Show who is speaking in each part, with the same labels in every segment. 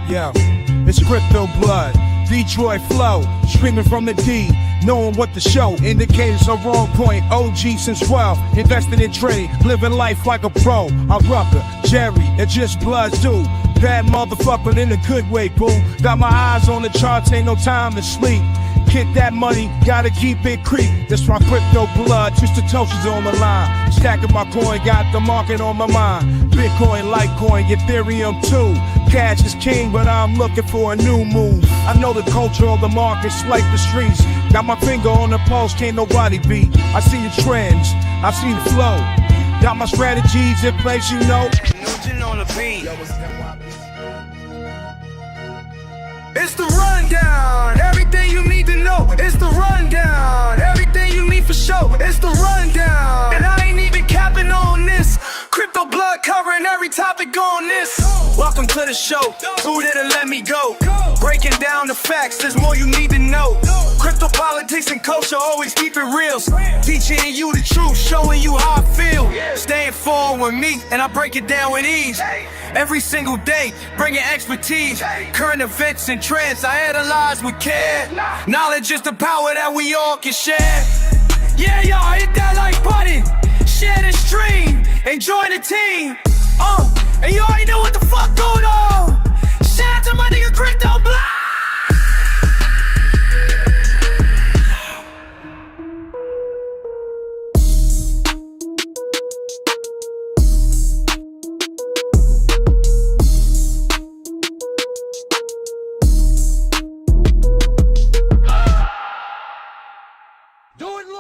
Speaker 1: Yo, it's crypto blood, Detroit flow, screaming from the D, knowing what to show. Indicators are wrong point, OG since 12, investing in trade, living life like a pro. I'm Rucker, Jerry, it's just blood too. Bad motherfucker in a good way, boo. Got my eyes on the charts, ain't no time to sleep. Get that money, gotta keep it creep. That's why crypto blood, Twisted Toast is on the line. Stacking my coin, got the market on my mind. Bitcoin, Litecoin, Ethereum too. Cash is king, but I'm looking for a new move. I know the culture of the markets like the streets. Got my finger on the pulse, can't nobody beat. I see the trends, I see the flow. Got my strategies in place, you know.
Speaker 2: Nugent on the beat. It's the rundown, everything you need to know. It's the rundown, everything you need for show. It's the rundown, and I ain't even capping on this. Crypto blood covering every topic on this. Welcome to the show, who didn't let me go? Breaking down the facts, there's more you need to know. Crypto politics and culture, always keep it real. Teaching you the truth, showing you how I feel. Staying forward with me, and I break it down with ease. Every single day, bringing expertise. Current events and trends, I analyze with care. Knowledge is the power that we all can share. Yeah, y'all, hit that like button. Share the stream, and join the team. And you already know what the fuck going on. Shout out to my nigga Crypto Blood.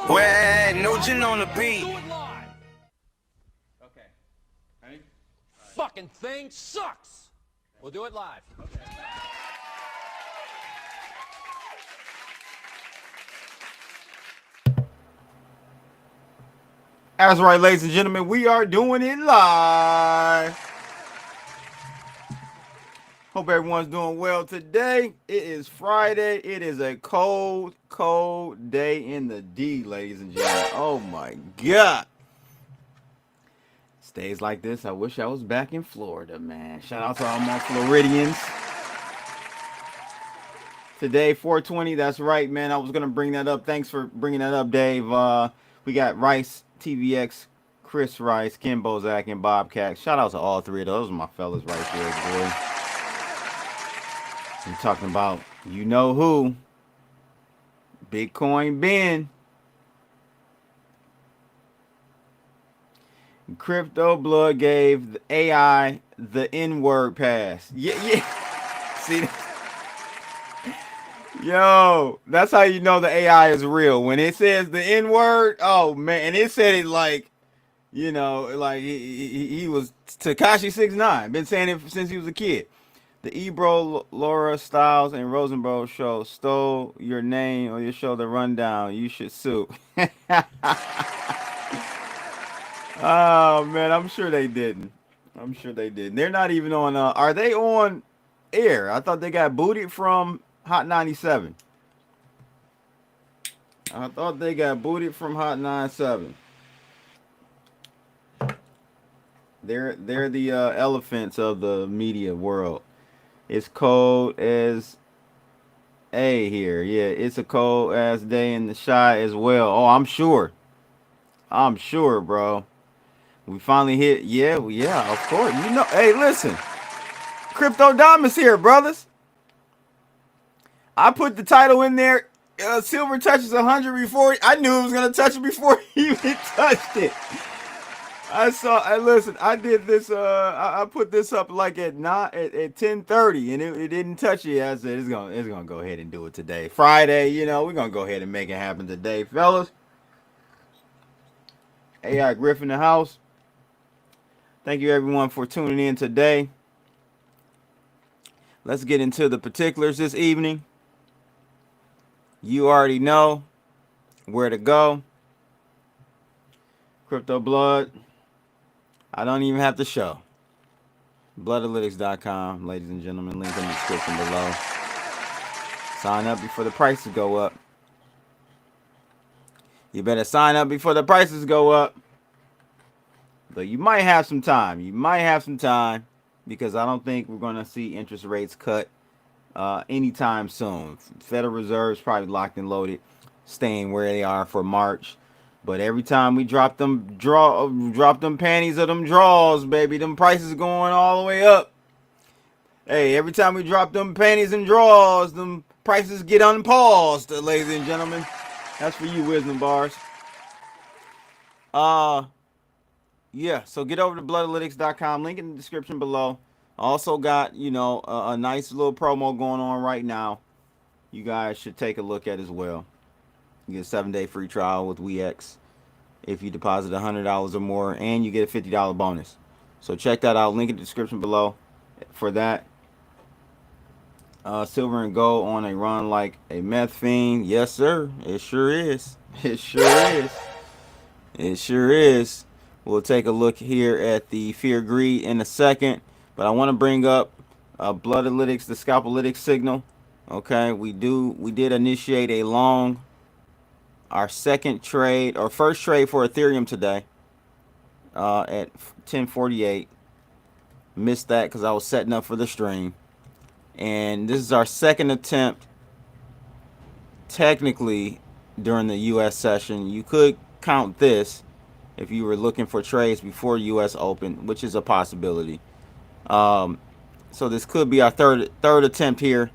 Speaker 2: We're Nugent on the beat.
Speaker 3: Okay. Ready? Fucking thing sucks. We'll do it live. Okay.
Speaker 4: That's right, ladies and gentlemen, we are doing it live. Hope everyone's doing well today. It is Friday. It is a cold, cold day in the D, ladies and gentlemen. Oh my God. Days like this, I wish I was back in Florida, man. Shout out to all my Floridians. Today, 420, that's right, man. I was going to bring that up. Thanks for bringing that up, Dave. We got Rice, TVX, Chris Rice, Ken Bozak, and Bob Cax. Shout out to all three of those. Those are my fellas right there, boy. I'm talking about you know who. Bitcoin Ben. Crypto Blood gave the AI the N-word pass. Yeah. See? Yo, that's how you know the AI is real. When it says the N-word, oh man, and it said it like, you know, like he was Tekashi 6ix9ine. Been saying it since he was a kid. The Ebro, Laura Styles, and Rosenbro show stole your name or your show the rundown. You should sue. Oh man, I'm sure they didn't. I'm sure they didn't. They're not even on. Are they on air? I thought they got booted from Hot 97. I thought they got booted from Hot 97. They're the elephants of the media world. It's cold as A here. Yeah, it's a cold ass day in the shy as well. Oh, I'm sure. I'm sure, bro. We finally hit, yeah, of course. You know, hey, listen. Crypto Diamonds here, brothers. I put the title in there. Silver touches 100 before, I knew it was going to touch it before he even touched it. Listen, I did this, I put this up like at 10:30 and it didn't touch it. I said, it's going to go ahead and do it today. Friday, you know, we're going to go ahead and make it happen today, fellas. AI Griff in the house. Thank you everyone for tuning in today. Let's get into the particulars this evening. You already know where to go. Crypto Blood. I don't even have to show. Bloodalytics.com, ladies and gentlemen. Link in the description below. Sign up before the prices go up. You better sign up before the prices go up. But you might have some time. because I don't think we're going to see interest rates cut anytime soon. Federal Reserve's probably locked and loaded, staying where they are for March. But every time we drop them panties or them draws, baby, them prices going all the way up. Hey, every time we drop them panties and draws, them prices get unpaused, ladies and gentlemen. That's for you, wisdom bars. Yeah, so get over to bloodalytics.com, link in the description below. Also got, you know, a nice little promo going on right now. You guys should take a look at as well. You get a 7-day free trial with WeX if you deposit $100 or more, and you get a $50 bonus. So check that out. Link in the description below for that. Silver and gold on a run like a meth fiend. Yes, sir. It sure is. It sure is. It sure is. We'll take a look here at the fear greed in a second, but I want to bring up Bloodalytics, the Scalpalytics signal. Okay, we did initiate a long, our second trade or first trade for Ethereum today at 10:48. Missed that because I was setting up for the stream, and this is our second attempt. Technically, during the U.S. session, you could count this if you were looking for trades before U.S. Open, which is a possibility. So this could be our third attempt here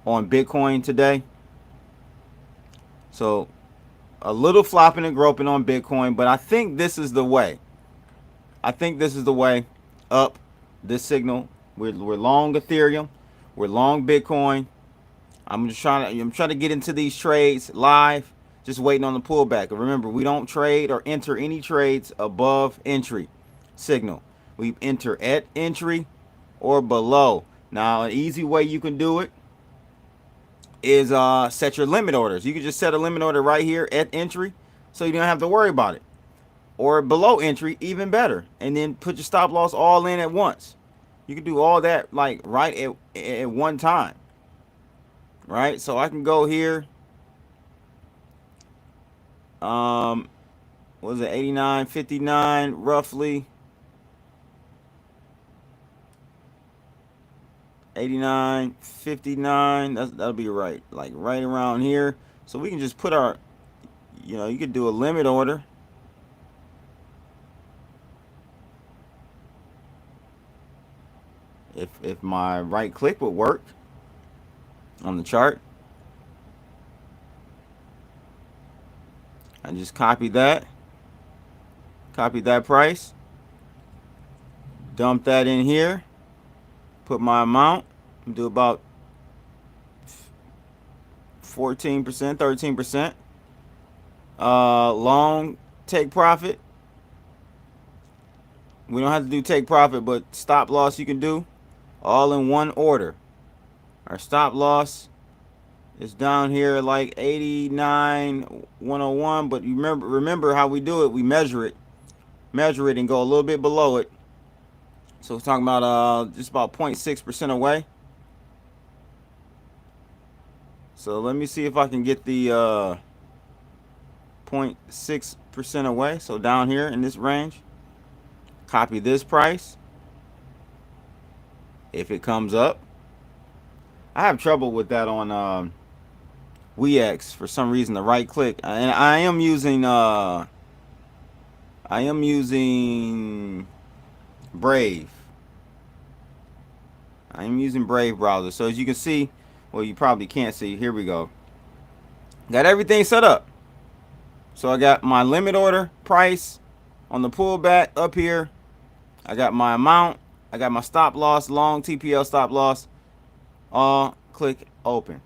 Speaker 4: on Bitcoin today. So a little flopping and groping on Bitcoin, but I think this is the way. I think this is the way up this signal. We're long Ethereum. We're long Bitcoin. I'm trying to get into these trades live. Just waiting on the pullback. Remember, we don't trade or enter any trades above entry signal. We enter at entry or below. Now, an easy way you can do it is set your limit orders. You can just set a limit order right here at entry, so you don't have to worry about it. Or below entry, even better. And then put your stop loss all in at once. You can do all that like right at one time. Right? So I can go here. What was it, 89.59 roughly? 89.59. That'll be right, like right around here. So we can just put our, you know, you could do a limit order. If my right click would work on the chart. I just copy that price, dump that in here, put my amount, do about 14%, 13%. Long take profit. We don't have to do take profit, but stop loss you can do all in one order. Our stop loss is down here like 89.101, but you remember how we do it. We measure it and go a little bit below it. So we're talking about just about 0.6% away. So let me see if I can get the 0.6% away. So down here in this range, copy this price. If it comes up, I have trouble with that on WeX for some reason. The right click, and I am using Brave. I am using Brave browser. So as you can see, well, you probably can't see. Here we go. Got everything set up. So I got my limit order price on the pullback up here. I got my amount. I got my stop loss, long TPL stop loss. All click open.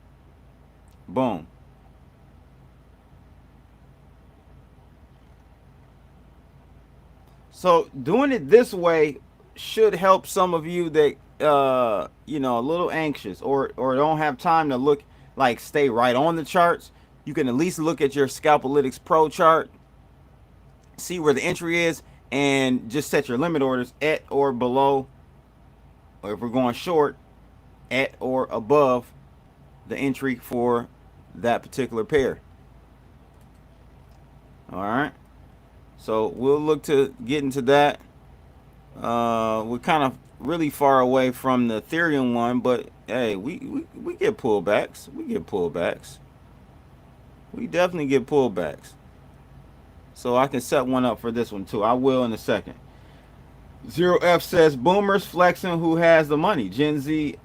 Speaker 4: Boom. So doing it this way should help some of you that you know, a little anxious or don't have time to look, like stay right on the charts. You can at least look at your Scalpalytics Pro chart, see where the entry is, and just set your limit orders at or below, or if we're going short, at or above the entry for that particular pair. All right, so we'll look to get into that We're kind of really far away from the Ethereum one, but hey, we get pullbacks. We get pullbacks. We definitely get pullbacks. So I can set one up for this one too. I will in a second. Zero F says boomers flexing who has the money. Gen Z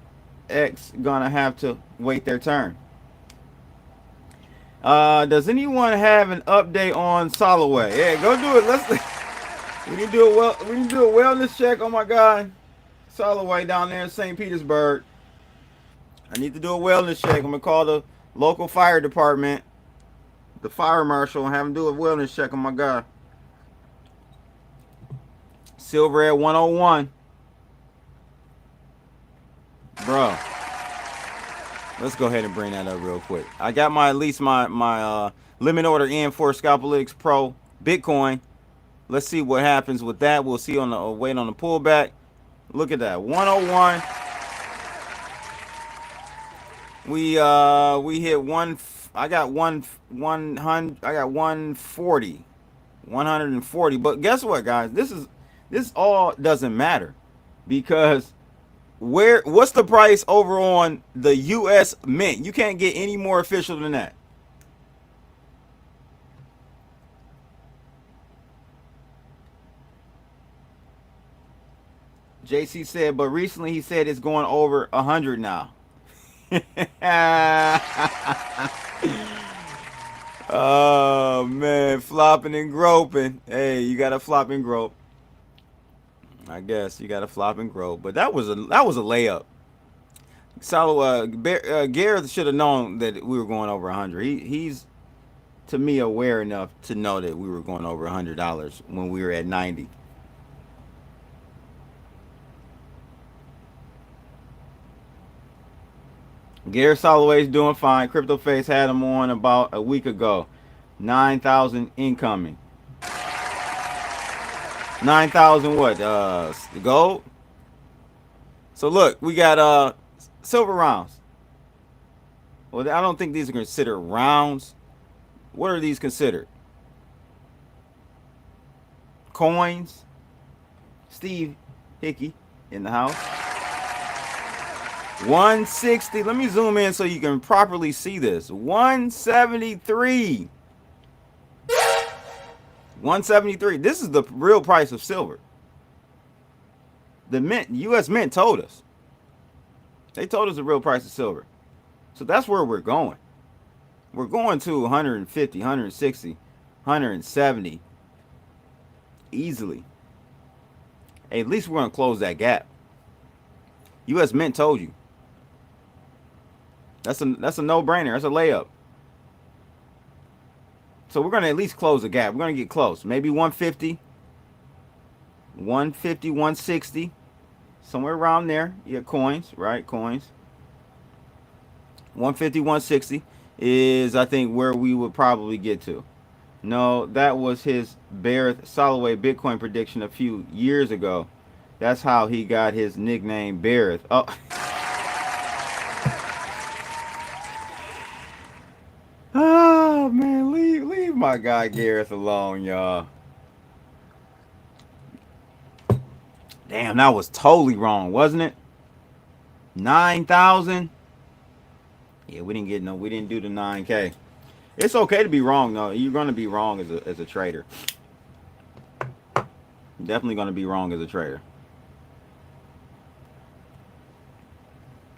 Speaker 4: X gonna have to wait their turn. Does anyone have an update on Soloway? Yeah, go do it. We need to do a wellness check. Oh my God, Soloway down there in St. Petersburg. I need to do a wellness check. I'm gonna call the local fire department, the fire marshal, and have him do a wellness check on my guy. Silver at 101. Bro, let's go ahead and bring that up real quick. I got at least my limit order in for Scalpalytics Pro Bitcoin. Let's see what happens with that. We'll see on the wait on the pullback. Look at that, 101. We hit one. I got 100. I got 140. 140. But guess what, guys? This all doesn't matter because what's the price over on the US Mint? You can't get any more official than that. JC said, but recently he said it's going over 100 now. Oh man, flopping and groping. Hey, you gotta flop and grope. I guess you gotta flop and grope. But that was a layup. Gareth should have known that we were going over 100. He's to me aware enough to know that we were going over $100 when we were at 90. Gary Soloway's doing fine. CryptoFace had him on about a week ago. 9,000 incoming. 9,000 what? Gold? So look, we got silver rounds. Well, I don't think these are considered rounds. What are these considered? Coins? Steve Hickey in the house. 160. Let me zoom in so you can properly see this. 173. 173. This is the real price of silver. The Mint, US Mint told us. They told us the real price of silver. So that's where we're going. We're going to 150, 160, 170 easily. Hey, at least we're going to close that gap. US Mint told you. That's a no-brainer. That's a layup. So we're going to at least close the gap. We're going to get close. Maybe 150. 150, 160. Somewhere around there. Yeah, coins, right? Coins. 150, 160 is, I think, where we would probably get to. No, that was his Bearish Soloway Bitcoin prediction a few years ago. That's how he got his nickname Bearish. Oh. Oh man, leave my guy Gareth alone, y'all. Damn, that was totally wrong, wasn't it? 9,000. Yeah, we didn't do the 9K. It's okay to be wrong though. You're gonna be wrong as a trader. Definitely gonna be wrong as a trader.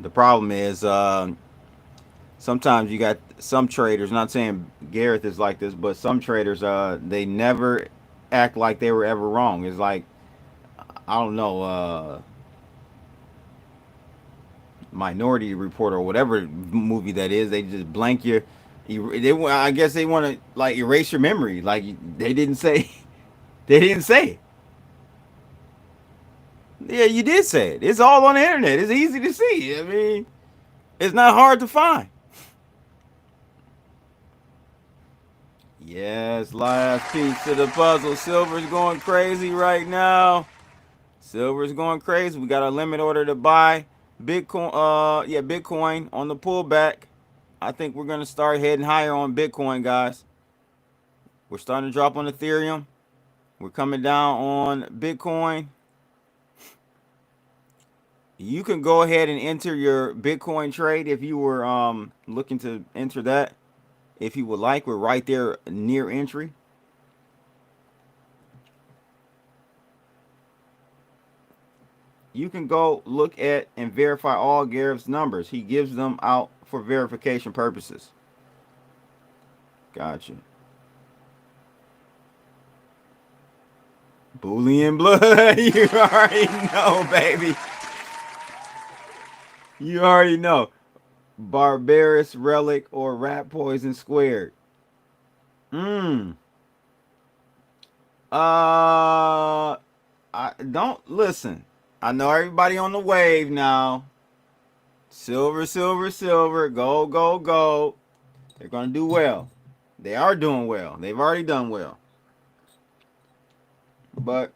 Speaker 4: The problem is sometimes you got some traders, not saying Gareth is like this, but some traders, they never act like they were ever wrong. It's like, I don't know, Minority Report or whatever movie that is. They just blank your, I guess they want to like erase your memory. Like they didn't say it. Yeah, you did say it. It's all on the internet. It's easy to see. I mean, it's not hard to find. Yes, last piece of the puzzle. Silver's going crazy right now. Silver's going crazy. We got a limit order to buy Bitcoin. Bitcoin on the pullback. I think we're gonna start heading higher on Bitcoin, guys. We're starting to drop on Ethereum. We're coming down on Bitcoin. You can go ahead and enter your Bitcoin trade if you were looking to enter that. If you would like, we're right there near entry. You can go look at and verify all Gareth's numbers. He gives them out for verification purposes. Gotcha. Boolean blood. You already know, baby. You already know. Barbarous relic or rat poison squared. I don't listen. I know everybody on the wave now. Silver, silver, silver. Gold, gold, gold. They're gonna do well. They are doing well. They've already done well. But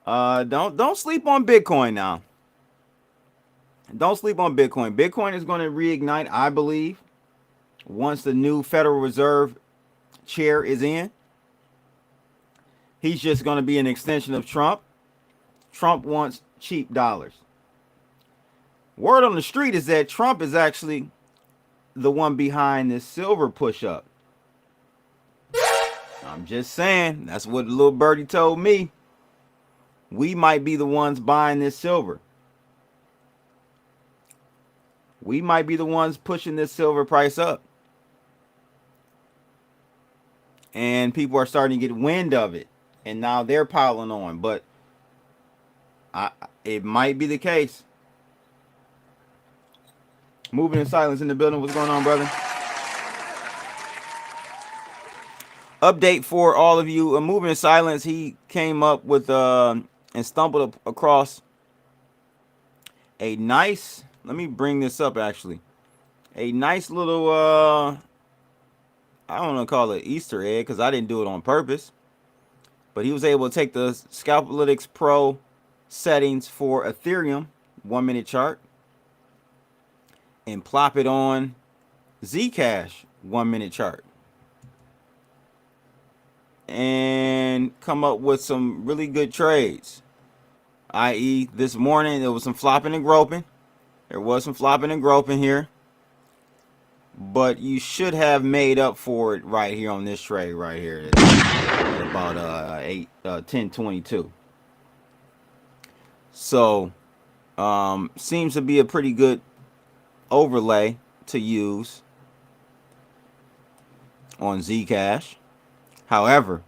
Speaker 4: don't sleep on Bitcoin now. Don't sleep on Bitcoin. Bitcoin is going to reignite, I believe, once the new Federal Reserve chair is in. He's just going to be an extension of Trump. Trump wants cheap dollars. Word on the street is that Trump is actually the one behind this silver push-up. I'm just saying. That's what little birdie told me. We might be the ones buying this silver. We might be the ones pushing this silver price up. And people are starting to get wind of it. And now they're piling on. But it might be the case. Moving in silence in the building. What's going on, brother? Update for all of you. Moving in silence. He came up with and stumbled across a nice... Let me bring this up, actually. A nice little, I don't want to call it Easter egg because I didn't do it on purpose. But he was able to take the Scalpalytics Pro settings for Ethereum 1 minute chart and plop it on Zcash 1 minute chart. And come up with some really good trades. I.e., this morning there was some flopping and groping. There was some flopping and groping here. But you should have made up for it right here on this trade right here. At about 10:22. So seems to be a pretty good overlay to use on Zcash. However,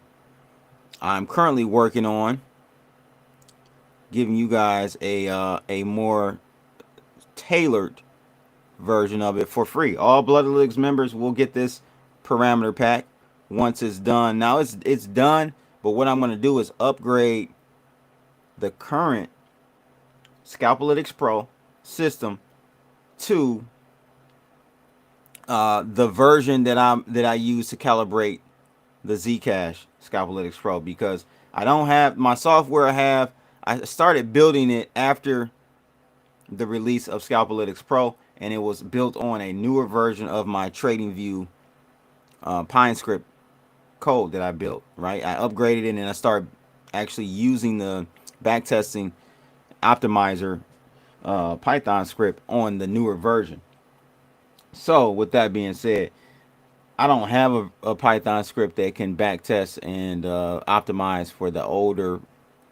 Speaker 4: I'm currently working on giving you guys a more tailored version of it for free. All Bloodalytics members will get this parameter pack once it's done. Now it's done, but what I'm going to do is upgrade the current Scalpalytics Pro system to the version that I use to calibrate the Zcash Scalpalytics Pro, because I don't have my software. I started building it after the release of Scalpalytics Pro, and it was built on a newer version of my TradingView PineScript code that I built. Right, I upgraded it and I started actually using the backtesting optimizer Python script on the newer version. So with that being said, I don't have a Python script that can backtest and optimize for the older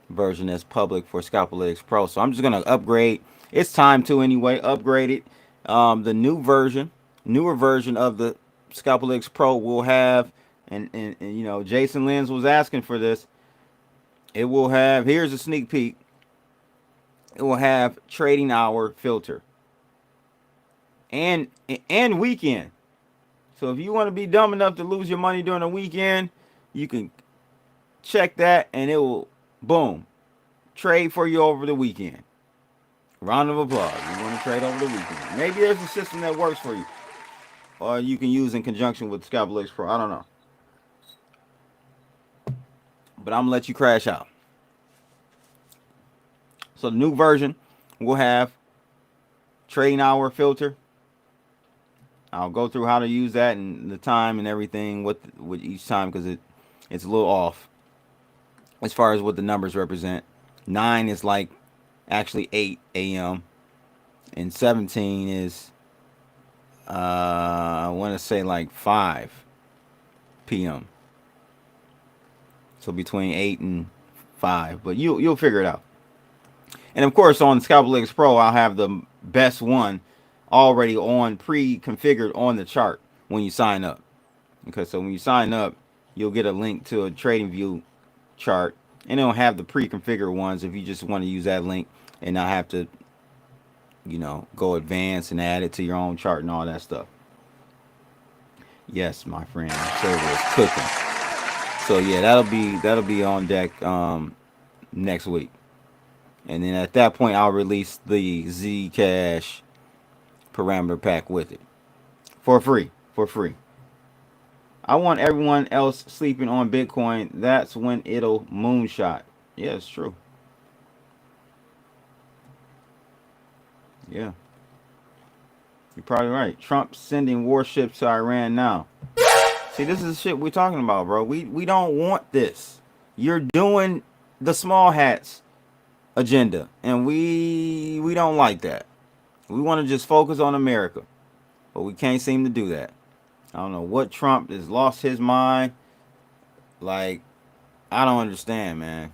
Speaker 4: version that's public for Scalpalytics Pro. So I'm just gonna upgrade. It's time to anyway upgrade it. The newer version of the Scalpalytics Pro will have, and you know, Jason Lenz was asking for this. It will have, here's a sneak peek. It will have trading hour filter and weekend. So if you want to be dumb enough to lose your money during the weekend, you can check that and it will, boom, trade for you over the weekend. Round of applause. You want to trade over the weekend. Maybe there's a system that works for you, or you can use in conjunction with Scalpalytics Pro. I don't know. But I'm going to let you crash out. So the new version will have trading hour filter. I'll go through how to use that and the time and everything with each time, because it's a little off as far as what the numbers represent. 9 is like actually 8 a.m. and 17 is I want to say like 5 p.m. So between 8 and 5, but you'll figure it out. And of course, on Scalpalytics Pro, I'll have the best one already on pre-configured on the chart when you sign up. Okay, so when you sign up, you'll get a link to a trading view chart, and it'll have the pre-configured ones if you just want to use that link and not have to, go advanced and add it to your own chart and all that stuff. Yes, my friend, the server is cooking. So yeah, that'll be on deck next week. And then at that point, I'll release the Zcash parameter pack with it for free. I want everyone else sleeping on Bitcoin. That's when it'll moonshot. Yeah, it's true. Yeah. You're probably right. Trump sending warships to Iran now. See, this is the shit we're talking about, bro. We don't want this. You're doing the small hats agenda, and we don't like that. We want to just focus on America, but we can't seem to do that. I don't know what Trump has lost his mind. Like, I don't understand, man.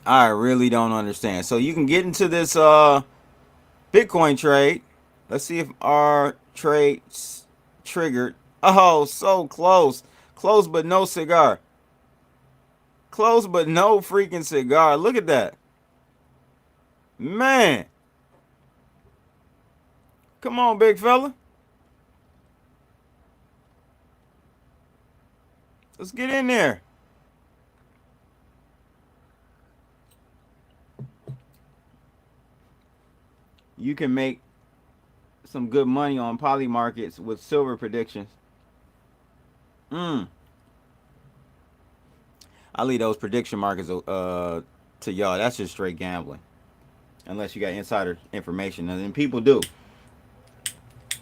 Speaker 4: I really don't understand. So you can get into this Bitcoin trade. Let's see if our trade's triggered. Oh, so close. Close but no cigar. Close but no freaking cigar. Look at that. Man. Come on, big fella. Let's get in there. You can make some good money on poly markets with silver predictions. I leave those prediction markets to y'all. That's just straight gambling. Unless you got insider information. And then people do.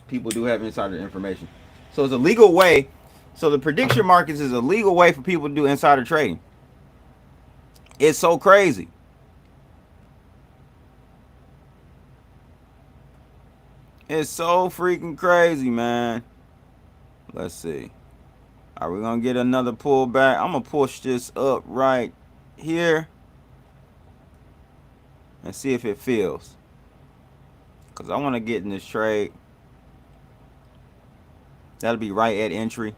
Speaker 4: People do have insider information. So it's a legal way. So the prediction markets is a legal way for people to do insider trading. It's so crazy. It's so freaking crazy, man. Let's see. Are we going to get another pullback? I'm going to push this up right here and see if it feels. Because I want to get in this trade. That'll be right at entry.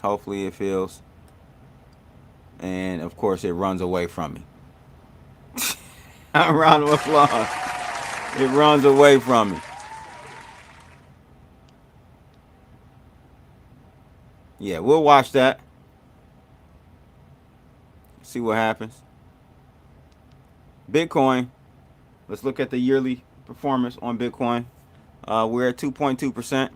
Speaker 4: Hopefully it feels. And of course it runs away from me. A round of applause. It runs away from me. Yeah, we'll watch that. See what happens. Bitcoin. Let's look at the yearly performance on Bitcoin. We're at 2.2%.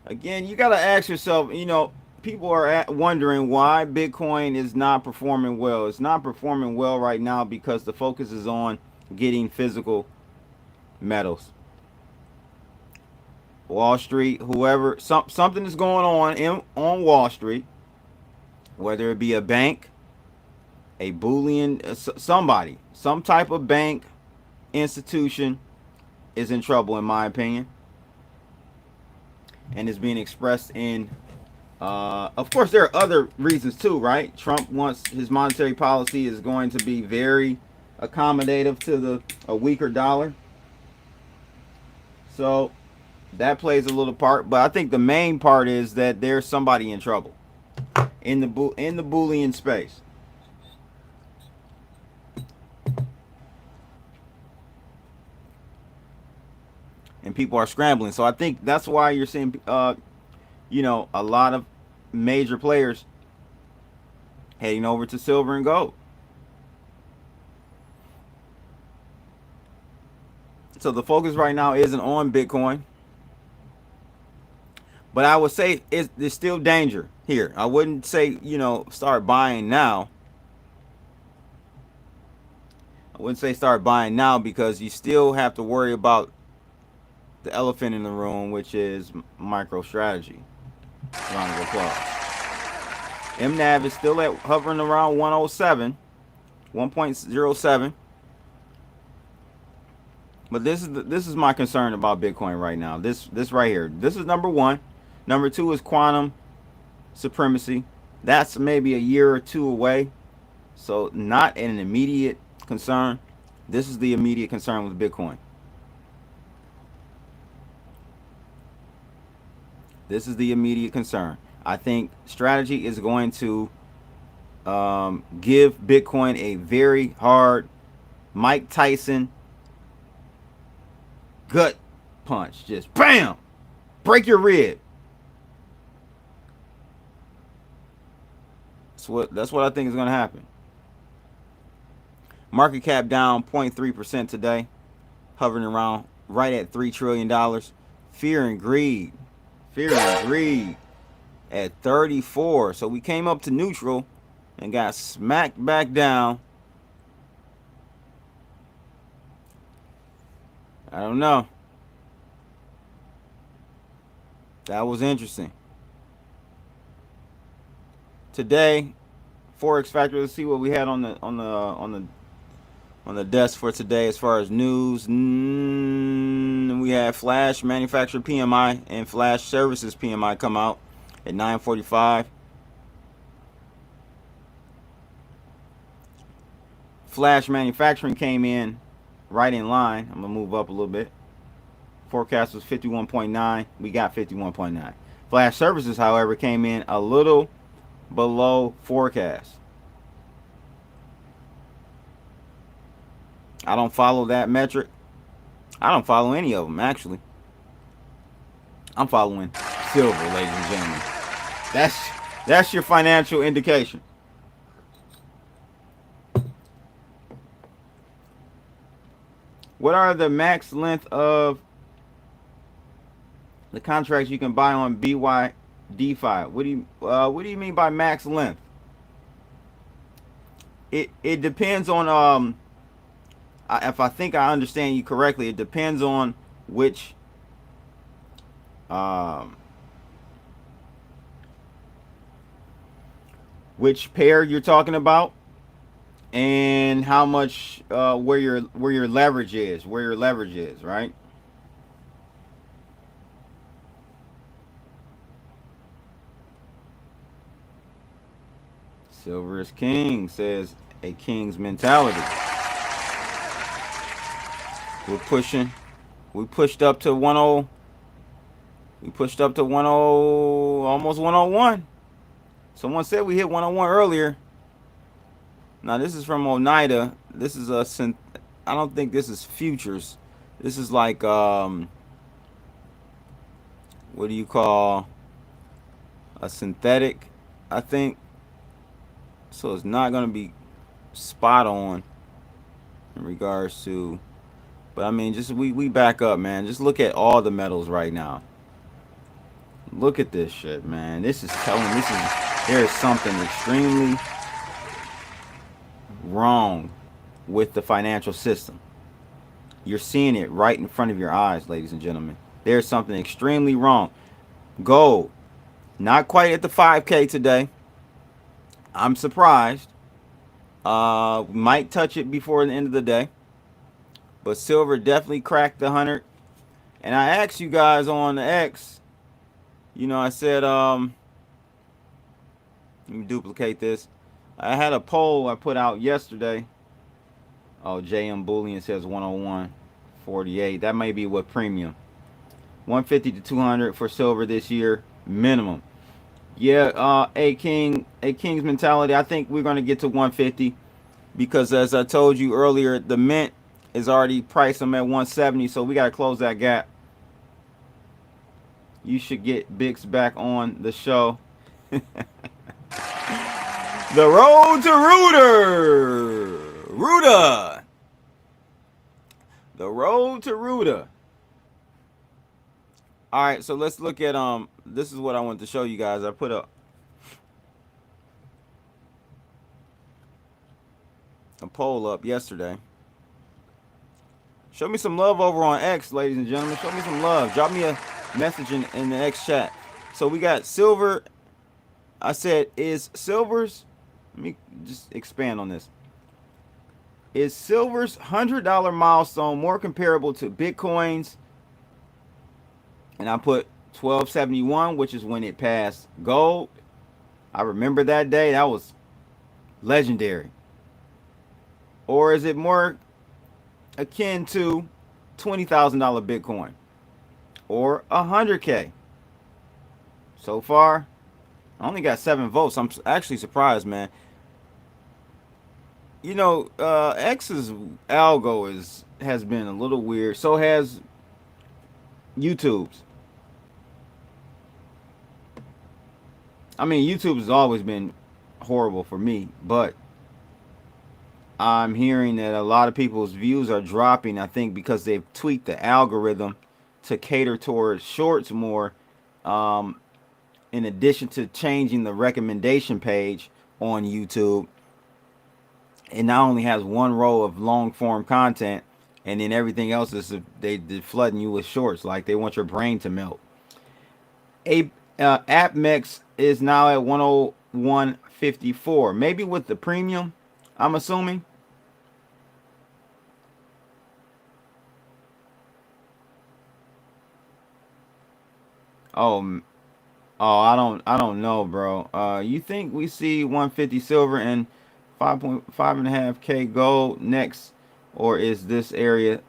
Speaker 4: Again, you got to ask yourself, people are wondering why Bitcoin is not performing well. It's not performing well right now because the focus is on getting physical metals. Wall Street, whoever, something is going on Wall Street, whether it be a bank, a bullion, somebody, some type of bank, institution is in trouble, in my opinion. And is being expressed in, of course, there are other reasons too, right? Trump wants his monetary policy is going to be very accommodative to a weaker dollar. So that plays a little part, but I think the main part is that there's somebody in trouble in the bullion space. And people are scrambling. So I think that's why you're seeing, a lot of major players heading over to silver and gold. So the focus right now isn't on Bitcoin. But I would say there's still danger here. I wouldn't say, start buying now. I wouldn't say start buying now because you still have to worry about the elephant in the room, which is MicroStrategy. Round of applause. MNAV is still at hovering around 107, 1.07. But this is my concern about Bitcoin right now. This right here. This is number one. Number two is quantum supremacy. That's maybe a year or two away. So not an immediate concern. This is the immediate concern with Bitcoin. This is the immediate concern. I think strategy is going to give Bitcoin a very hard Mike Tyson gut punch. Just bam! Break your rib. That's what I think is going to happen. Market cap down 0.3% today. Hovering around right at $3 trillion. Fear and greed. Fear and greed at 34. So we came up to neutral and got smacked back down. I don't know. That was interesting. Today, Forex Factor. Let's see what we had on the desk for today as far as news. We had Flash Manufacturer PMI and Flash Services PMI come out at 9:45. Flash Manufacturing came in right in line. I'm gonna move up a little bit. Forecast was 51.9. We got 51.9. Flash Services, however, came in a little below forecast. I don't follow that metric. I don't follow any of them, actually. I'm following silver, ladies and gentlemen. That's your financial indication. What are the max length of the contracts you can buy on BYDFi? What do you mean by max length? It depends on if I think I understand you correctly, it depends on which pair you're talking about and how much where your leverage is, right? Silver is king, says a king's mentality. We're pushing. We pushed up to 10. We pushed up to 10, almost 101. Someone said we hit 101 earlier. Now this is from Oneida. This is I don't think this is futures. This is like what do you call a synthetic, I think. So it's not going to be spot on in regards to, but I mean, just we back up, man. Just look at all the metals right now. Look at this shit, man. There is something extremely wrong with the financial system. You're seeing it right in front of your eyes, ladies and gentlemen. There's something extremely wrong. Gold, not quite at the 5K today. I'm surprised. Might touch it before the end of the day. But silver definitely cracked the 100. And I asked you guys on the X, you know, I said, let me duplicate this. I had a poll I put out yesterday. Oh, JM Bullion says 101.48. That may be what premium. 150 to 200 for silver this year, minimum. Yeah, a king's mentality. I think we're going to get to 150 because, as I told you earlier, the mint is already priced them at 170, so we got to close that gap. You should get Bix back on the show. The road to Ruta. The road to Ruta. All right, so let's look at this is what I want to show you guys. I put a poll up yesterday. Show me some love over on X, ladies and gentlemen. Show me some love. Drop me a message in the X chat. So we got silver. I said, is silver's, let me just expand on this. Is silver's $100 milestone more comparable to Bitcoin's? And I put 1271, which is when it passed gold. I remember that day. That was legendary. Or is it more akin to $20,000 Bitcoin? Or 100K? So far, I only got 7 votes. I'm actually surprised, man. You know, X's algo has been a little weird. So has YouTube's. I mean, YouTube has always been horrible for me, but I'm hearing that a lot of people's views are dropping, I think, because they've tweaked the algorithm to cater towards shorts more, in addition to changing the recommendation page on YouTube. It not only has one row of long form content, and then everything else is they're flooding you with shorts, like they want your brain to melt. AppMex is now at 101.54, maybe with the premium, I'm assuming. Oh, I don't know, bro. You think we see 150 silver and 5.5K gold next, or is this area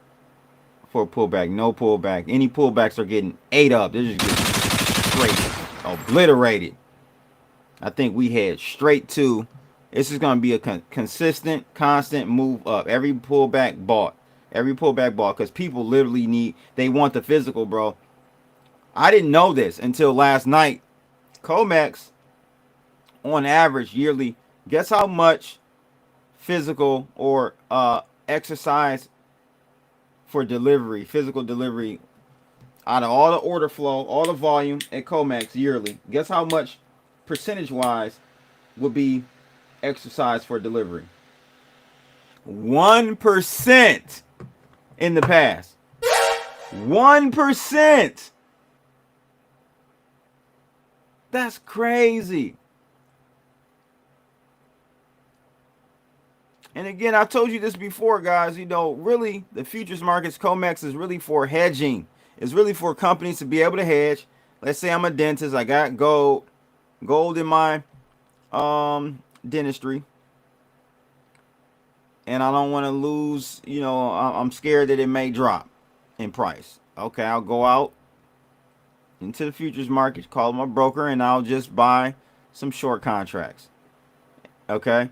Speaker 4: for a pullback? No pullback. Any pullbacks are getting ate up. They're just getting straight obliterated. I think we head straight to, this is going to be a consistent, constant move up. Every pullback bought, because people literally they want the physical, bro. I didn't know this until last night. COMEX, on average yearly, guess how much physical or exercise for delivery, physical delivery, out of all the order flow, all the volume at COMEX yearly, guess how much percentage wise would be exercise for delivery? 1% in the past. 1%. That's crazy. And again, I told you this before, guys. You know, really, the futures markets, COMEX, is really for hedging. It's really for companies to be able to hedge. Let's say I'm a dentist. I got gold in my dentistry, and I don't want to lose. You know, I'm scared that it may drop in price. Okay, I'll go out into the futures market, call my broker, and I'll just buy some short contracts. Okay,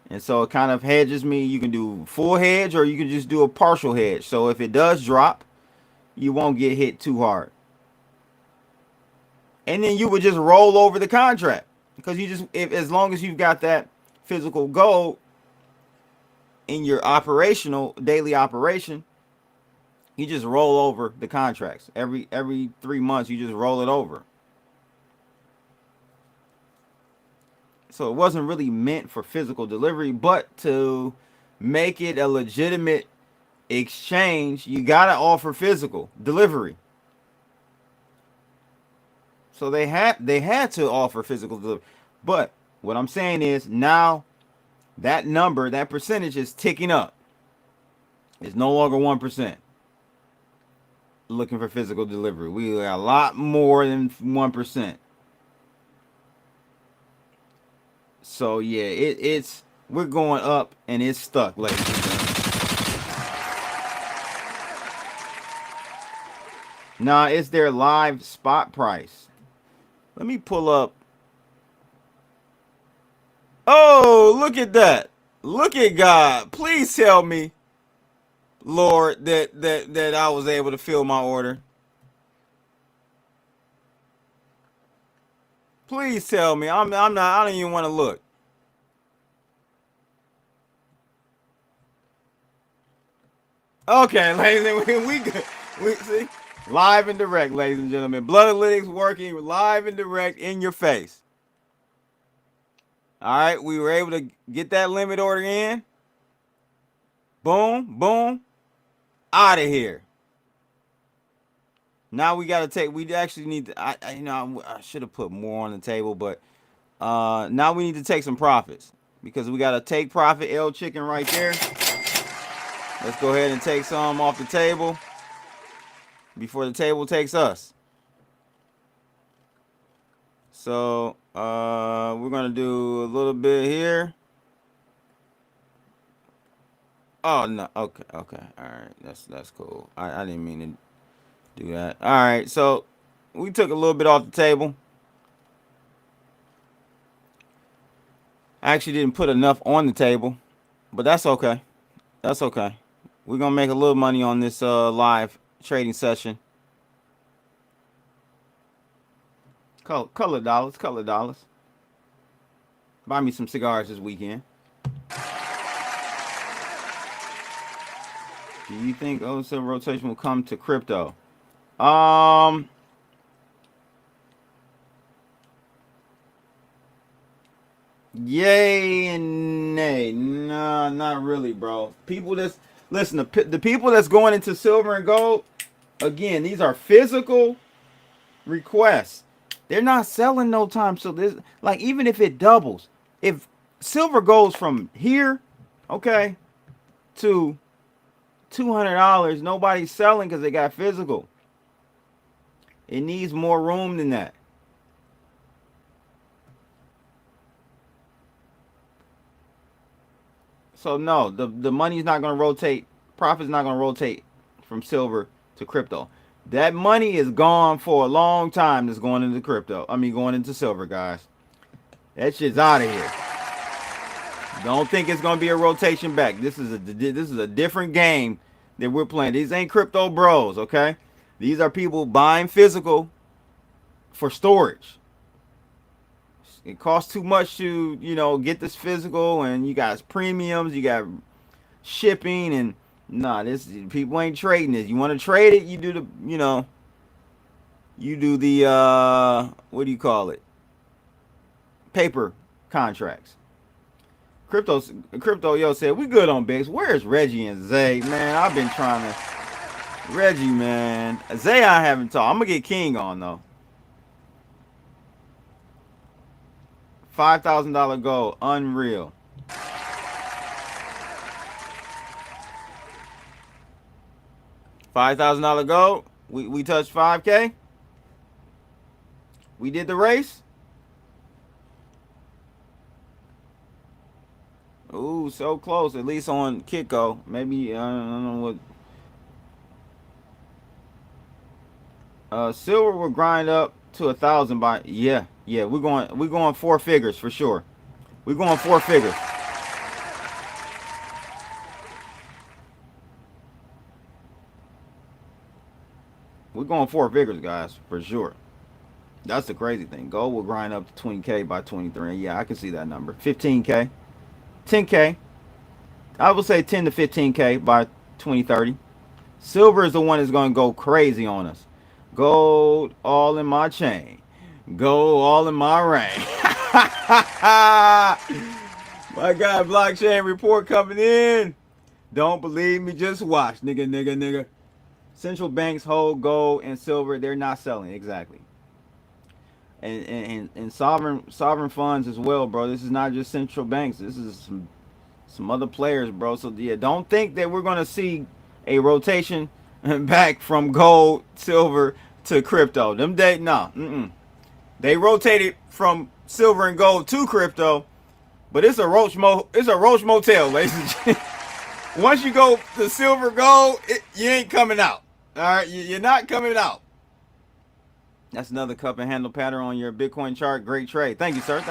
Speaker 4: and so it kind of hedges me. You can do full hedge, or you can just do a partial hedge. So if it does drop, you won't get hit too hard. And then you would just roll over the contract, because as long as you've got that physical gold in your daily operation, you just roll over the contracts. Every 3 months, you just roll it over. So it wasn't really meant for physical delivery, but to make it a legitimate exchange, you got to offer physical delivery. So they had to offer physical delivery. But what I'm saying is, now that number, that percentage is ticking up. It's no longer 1% looking for physical delivery. We got a lot more than 1%. So yeah, we're going up, and it's stuck, ladies and gentlemen. Now, it's their live spot price. Let me pull up. Oh, look at that. Look at God. Please tell me, Lord, that I was able to fill my order. Please tell me. I'm not. I don't even want to look. Okay, ladies and gentlemen, we see live and direct, ladies and gentlemen. Bloodalytics working live and direct in your face. All right, we were able to get that limit order in. Boom, boom, out of here. Now we gotta take. We actually need to. I should have put more on the table, but now we need to take some profits because we gotta take profit. L chicken right there. Let's go ahead and take some off the table before the table takes us. So we're gonna do a little bit here. Oh no, okay, all right, that's cool. I didn't mean to do that. All right, so we took a little bit off the table. I actually didn't put enough on the table, but that's okay. That's okay. We're gonna make a little money on this live trading session. Color dollars. Buy me some cigars this weekend. Do you think OSL rotation will come to crypto? Yay and nay. Nah, not really, bro. People that's listen, the people that's going into silver and gold, again, these are physical requests. They're not selling no time. So this, like, even if it doubles, if silver goes from here, okay, to $200, nobody's selling because they got physical. It needs more room than that. So no, the money's not going to rotate. Profit's not going to rotate from silver to crypto. That money is gone for a long time. That's going into crypto. I mean, going into silver, guys. That shit's out of here. Don't think it's going to be a rotation back. This is a different game that we're playing. These ain't crypto bros, okay? These are people buying physical for storage. It costs too much to, get this physical, and you got premiums, you got shipping, and this people ain't trading this. You want to trade it, you do the, you do the what do you call it? Paper contracts. Crypto yo said we good on Bix. Where's Reggie and Zay? Man, I've been trying to. Reggie, man. Zay I haven't talked. I'm gonna get King on though. $5,000 gold, unreal. $5,000 gold. We touched 5K. We did the race. Ooh, so close. At least on Kiko. Maybe I don't know what. Silver will grind up to 1,000 by yeah. We're going 4 figures for sure. We're going 4 figures. We're going 4 figures, guys, for sure. That's the crazy thing. Gold will grind up to 20K by 23. Yeah, I can see that number. 15K. 10K. I would say 10 to 15K by 2030. Silver is the one that's going to go crazy on us. Gold all in my chain. Gold all in my ring. My God, blockchain report coming in. Don't believe me, just watch. Nigga. Central banks hold gold and silver. They're not selling. Exactly. And sovereign funds as well, bro. This is not just central banks. This is some other players, bro. So yeah, don't think that we're gonna see a rotation back from gold, silver to crypto. They rotated from silver and gold to crypto, but it's a roach motel, ladies and gentlemen. Once you go to silver gold, you ain't coming out. All right, you're not coming out. That's another cup and handle pattern on your Bitcoin chart. Great trade. Thank you, sir.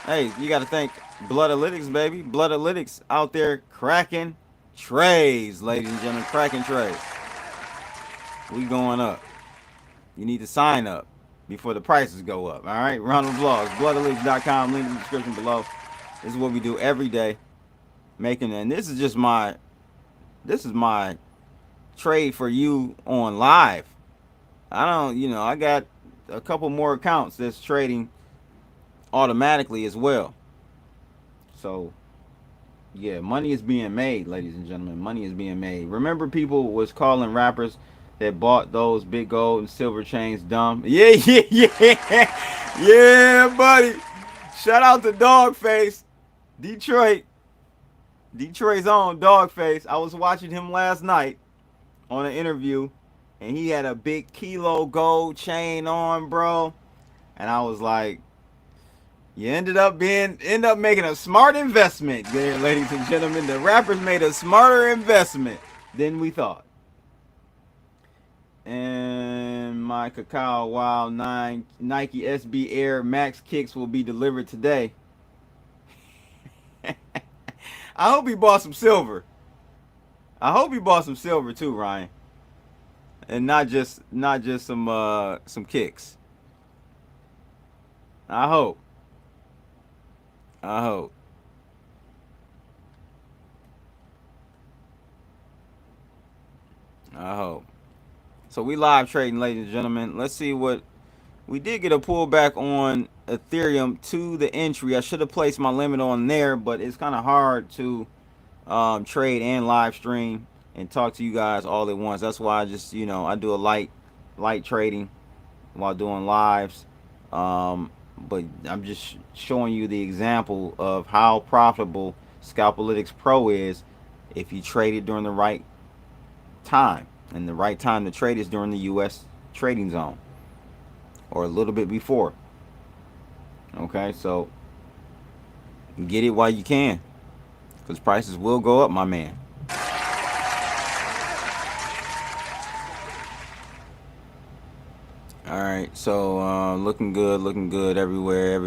Speaker 4: Hey, you got to thank Bloodalytics, baby. Bloodalytics out there cracking trades, ladies and gentlemen. Cracking trades. We going up. You need to sign up before the prices go up. All right? Round of applause. Bloodalytics.com. Link in the description below. This is what we do every day. And this is just my trade for you on live. I got a couple more accounts that's trading automatically as well. So, yeah, money is being made, ladies and gentlemen. Money is being made. Remember, people was calling rappers that bought those big gold and silver chains dumb. Yeah, yeah, yeah. Yeah, buddy. Shout out to Dogface. Detroit. Detroit's own Dogface. I was watching him last night on an interview, and he had a big kilo gold chain on, bro. And I was like, you end up making a smart investment there, ladies and gentlemen. The rappers made a smarter investment than we thought. And my Cacao Wild 9 Nike SB Air Max kicks will be delivered today. I hope he bought some silver. I hope he bought some silver too, Ryan. And not just some kicks. I hope. I hope. I hope. So we live trading, ladies and gentlemen. Let's see what we did get a pullback on Ethereum to the entry. I should have placed my limit on there, but it's kind of hard to trade and live stream and talk to you guys all at once. That's why I just, I do a light trading while doing lives. But I'm just showing you the example of how profitable Scalpalytics Pro is if you trade it during the right time. And the right time to trade is during the US trading zone, or a little bit before. Okay, so get it while you can, because prices will go up, my man. All right, so looking good everywhere,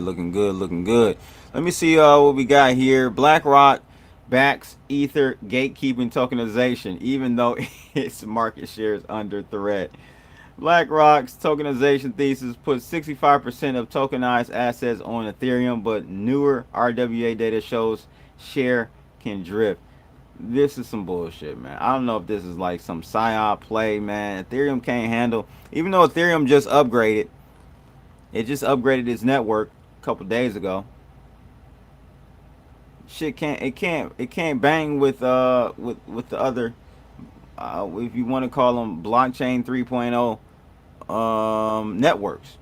Speaker 4: looking good. Let me see what we got here. BlackRock backs Ether gatekeeping tokenization, even though its market share is under threat. BlackRock's tokenization thesis puts 65% of tokenized assets on Ethereum, but newer RWA data shows share can drift. This is some bullshit, man. I don't know if this is like some psyop play, man. Ethereum can't handle, even though Ethereum just upgraded. It just upgraded its network a couple days ago. Shit can't bang with the other, if you want to call them blockchain 3.0 networks.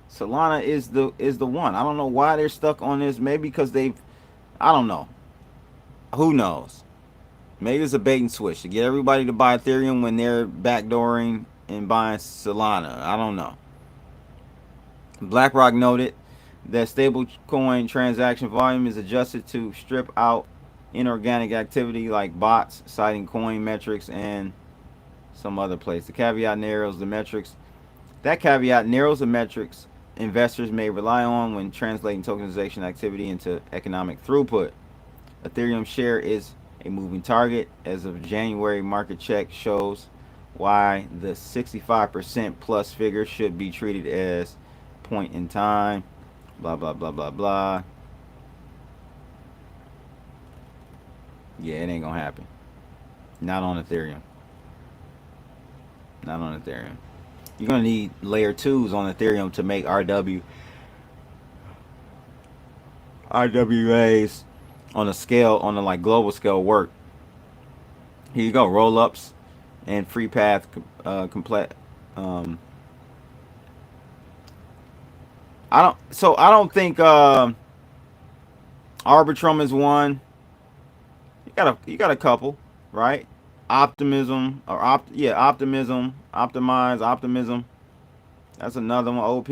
Speaker 4: Solana is the one. I don't know why they're stuck on this. Maybe because I don't know. Who knows? Maybe it's a bait and switch to get everybody to buy Ethereum when they're backdooring and buying Solana. I don't know. BlackRock noted that stablecoin transaction volume is adjusted to strip out inorganic activity like bots, citing coin metrics and some other place. The caveat narrows the metrics. That caveat narrows the metrics investors may rely on when translating tokenization activity into economic throughput. Ethereum share is a moving target. As of January, market check shows why the 65% plus figure should be treated as point in time. Blah, blah, blah, blah, blah. Yeah, it ain't gonna happen. Not on Ethereum. Not on Ethereum. You're gonna need layer 2s on Ethereum to make RWAs on a scale, on a like global scale work. Here you go, roll ups and free path complete. I don't think Arbitrum is one. You got a couple, right? Optimism or optimism, optimize, optimism. That's another one. OP.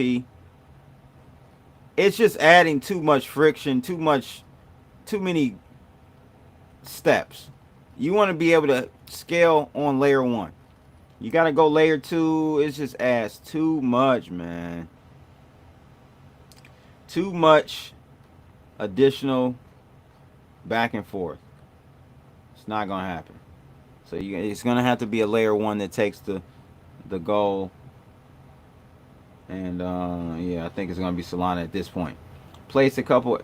Speaker 4: It's just adding too much friction, too many steps. You want to be able to scale on layer 1. You got to go layer 2. It just adds too much, man. Too much additional back and forth. It's not going to happen. So it's going to have to be a layer 1 that takes the goal. And yeah, I think it's going to be Solana at this point. Placed a couple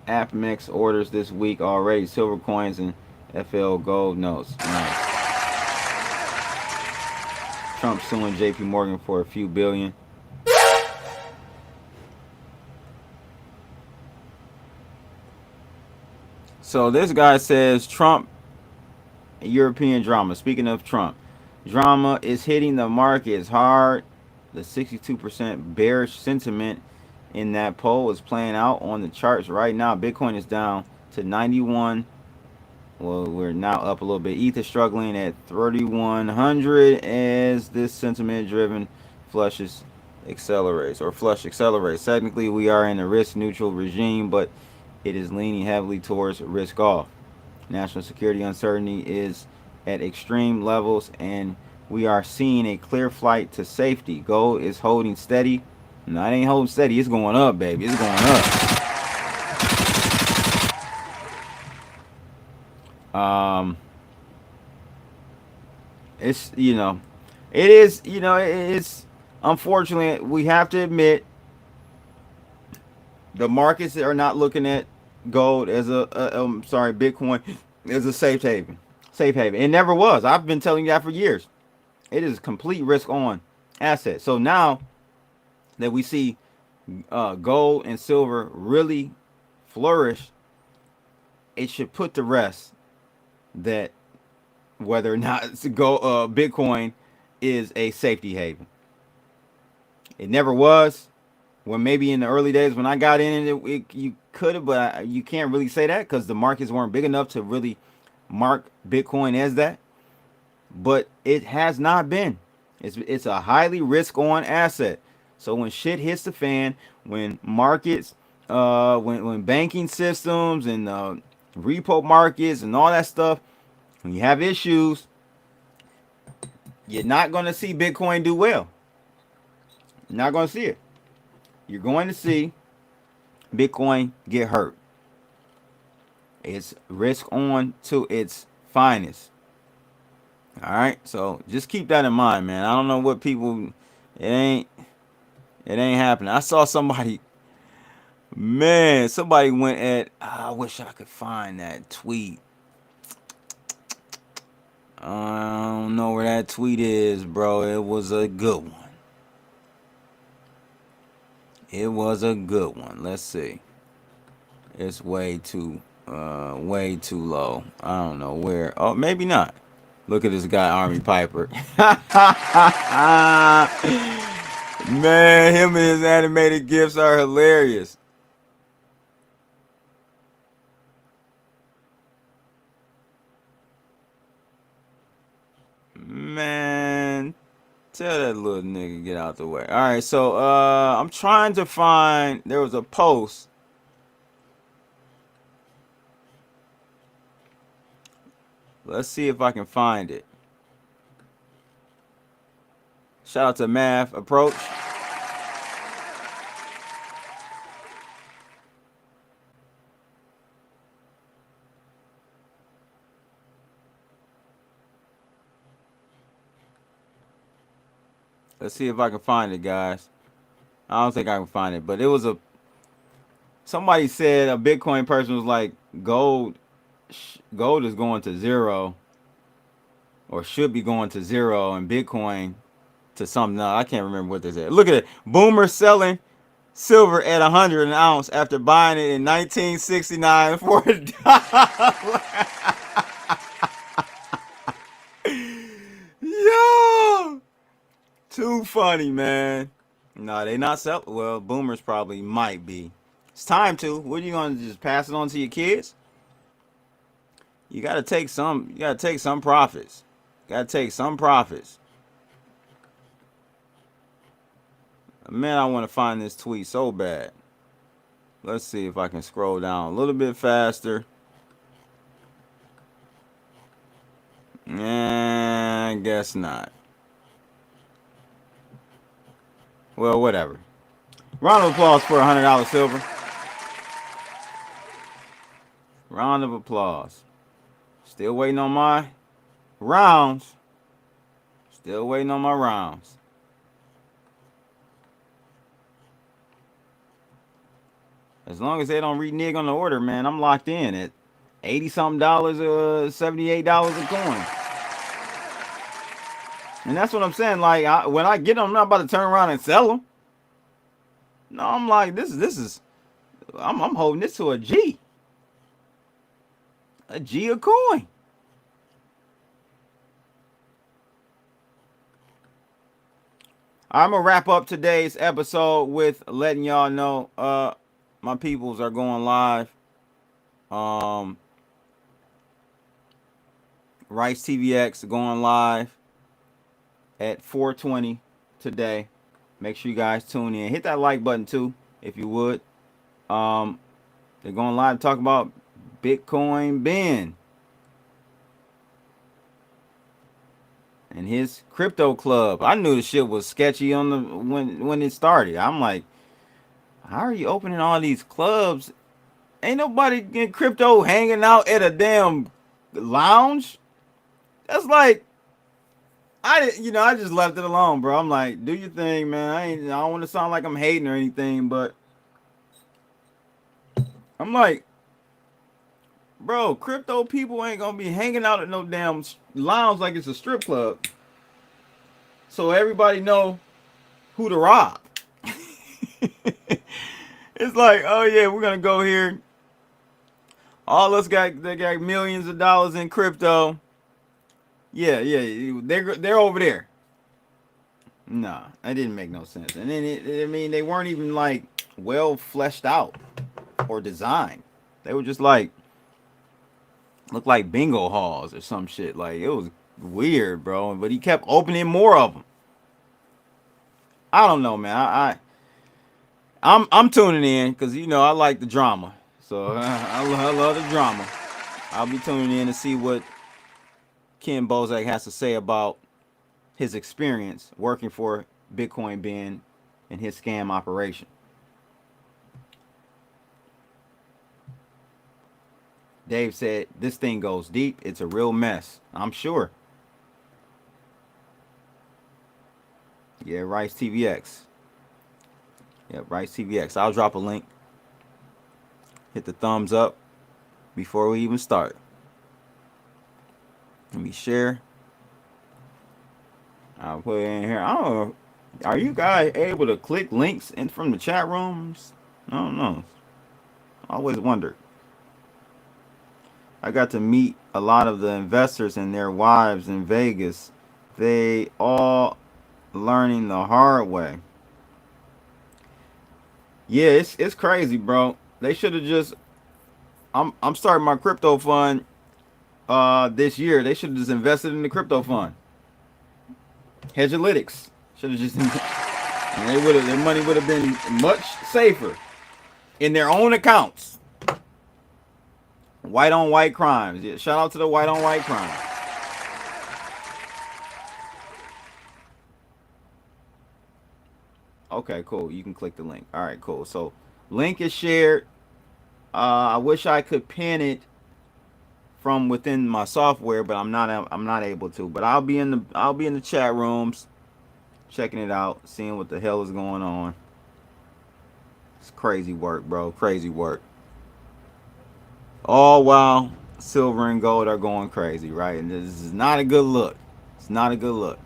Speaker 4: AppMex orders this week already. Silver coins and FL gold notes. Nice. Trump suing JP Morgan for a few billion. So this guy says Trump, European drama. Speaking of Trump, drama is hitting the markets hard. The 62% bearish sentiment in that poll is playing out on the charts right now. Bitcoin is down to 91. Well, we're now up a little bit. ETH is struggling at 3,100 as this sentiment-driven flush accelerates. Technically, we are in a risk-neutral regime, but it is leaning heavily towards risk-off. National security uncertainty is at extreme levels, and we are seeing a clear flight to safety. Gold is holding steady. No, it ain't holding steady. It's going up, baby. It's going up. It's, it's unfortunately, we have to admit the markets are not looking at gold as Bitcoin as a safe haven. It never was. I've been telling you that for years. It is complete risk on asset. So now that we see gold and silver really flourish, it should put to rest that whether or not Bitcoin is a safety haven. It never was. When maybe in the early days when I got in it, you could have, but you can't really say that because the markets weren't big enough to really mark Bitcoin as that. But it has not been. It's a highly risk-on asset. So when shit hits the fan, when markets, when banking systems and repo markets and all that stuff, when you have issues, you're not going to see Bitcoin do well. You're not going to see it. You're going to see Bitcoin get hurt. It's risk on to its finest. All right, so just keep that in mind, man. I don't know what people. It ain't happening. I saw somebody. Man, somebody went at. I wish I could find that tweet. I don't know where that tweet is, bro. It was a good one. Let's see. It's way too low. I don't know where. Oh, maybe not. Look at this guy, Army Piper. Man, him and his animated gifs are hilarious. Man, tell that little nigga get out the way. All right, so I'm trying to find. There was a post. Let's see if I can find it. Shout out to Math Approach. Let's see if I can find it, guys. I don't think I can find it, but it was somebody said a Bitcoin person was like, gold is going to zero, or should be going to zero, and Bitcoin to something. No, I can't remember what they said. Look at it. Boomer selling silver at 100 an ounce after buying it in 1969 for $1. Yo, too funny, man. No, they not sell. Well, boomers probably might be. It's time to. What are you gonna just pass it on to your kids? You gotta take some. You gotta take some profits. Man, I want to find this tweet so bad. Let's see if I can scroll down a little bit faster. I guess not. Well, whatever. Round of applause for $100 silver. Round of applause. Still waiting on my rounds. As long as they don't renege on the order, man, I'm locked in at $80-something, $78 a coin. And that's what I'm saying. Like, when I get them, I'm not about to turn around and sell them. No, I'm like, this is. I'm holding this to a G. A G a coin. I'm gonna wrap up today's episode with letting y'all know my peoples are going live. Rice TVX going live at 4:20 today. Make sure you guys tune in. Hit that like button too, if you would. They're going live to talk about Bitcoin Ben and his crypto club. I knew the shit was sketchy on the when it started. I'm like, how are you opening all these clubs? Ain't nobody in crypto hanging out at a damn lounge. That's like, I just left it alone, bro. I'm like, do your thing, man. I don't want to sound like I'm hating or anything, but I'm like, bro, crypto people ain't gonna be hanging out at no damn lounge like it's a strip club. So everybody know who to rob. It's like, oh yeah, we're gonna go here. All us they got millions of dollars in crypto. Yeah, they're over there. Nah, that didn't make no sense. And then they weren't even like well fleshed out or designed. They were just like looked like bingo halls or some shit. Like, it was weird, bro. But he kept opening more of them. I don't know, man. I'm tuning in because I like the drama. So I love the drama. I'll be tuning in to see what Ken Bozak has to say about his experience working for Bitcoin Ben and his scam operation. Dave said, this thing goes deep. It's a real mess. I'm sure. Yeah, Rice TVX. Yeah, Rice TVX. I'll drop a link. Hit the thumbs up before we even start. Let me share. I'll put it in here. I don't know. Are you guys able to click links in from the chat rooms? I don't know. I always wondered. I got to meet a lot of the investors and their wives in Vegas. They all learning the hard way. Yeah, it's crazy, bro. They should have just. I'm starting my crypto fund this year. They should have just invested in the crypto fund. Hedgelytics should have just. And their money would have been much safer in their own accounts. White on white crimes. Yeah, shout out to the white on white crime. Okay, cool. You can click the link. All right, cool. So link is shared. I wish I could pin it from within my software, but I'm not able to. But I'll be in the chat rooms, checking it out, seeing what the hell is going on. It's crazy work, bro. Crazy work. All while silver and gold are going crazy, right? And this is not a good look. It's not a good look.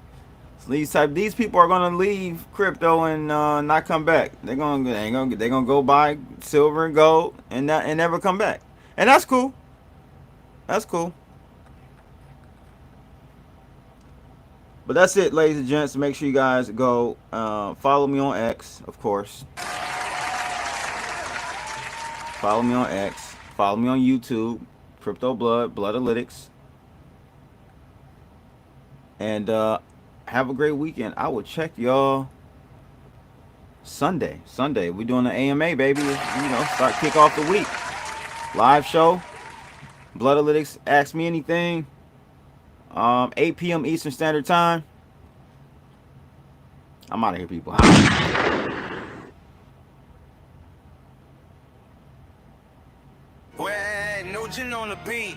Speaker 4: So these people are gonna leave crypto and not come back. They're gonna go buy silver and gold and never come back. And that's cool. That's cool. But that's it, ladies and gents. Make sure you guys go follow me on X, of course. Follow me on X. Follow me on YouTube, Crypto Blood, Bloodalytics. And have a great weekend. I will check y'all Sunday. We're doing the AMA, baby. Start kick off the week. Live show. Bloodalytics, Ask Me Anything. 8 p.m. Eastern Standard Time. I'm out of here, people.
Speaker 2: No gin on the beat.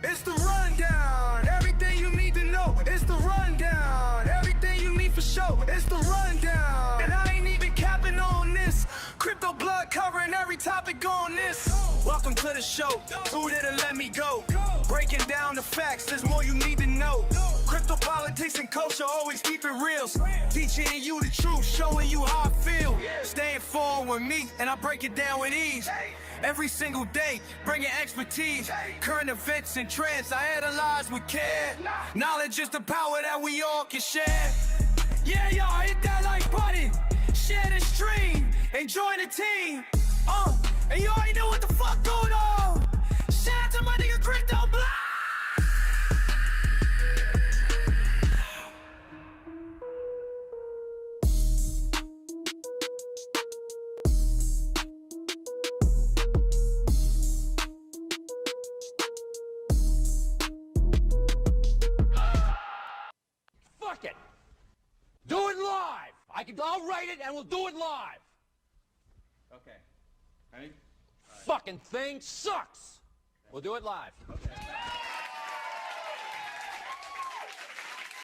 Speaker 2: It's the rundown. Everything you need to know. It's the rundown. Everything you need for show. It's the rundown. And I ain't even capping on this. Crypto blood covering every topic on this. Welcome to the show. Who didn't let me go? Breaking down the facts. There's more you need to know. know. Crypto politics and culture always keep it real. Teaching you the truth, showing you how I feel. Stay informed with me, and I break it down with ease. Every single day, bringing expertise. Current events and trends, I analyze with care. Knowledge is the power that we all can share. Yeah, y'all, hit that like button. Share the stream, and join the team. And you already know what the fuck going on. Shout out to my nigga Crypto Blood.
Speaker 3: Fuck it. Do it live. I'll write it and we'll do it live.
Speaker 4: Okay. Ready?
Speaker 3: Fucking thing sucks. We'll do it live.
Speaker 4: Okay.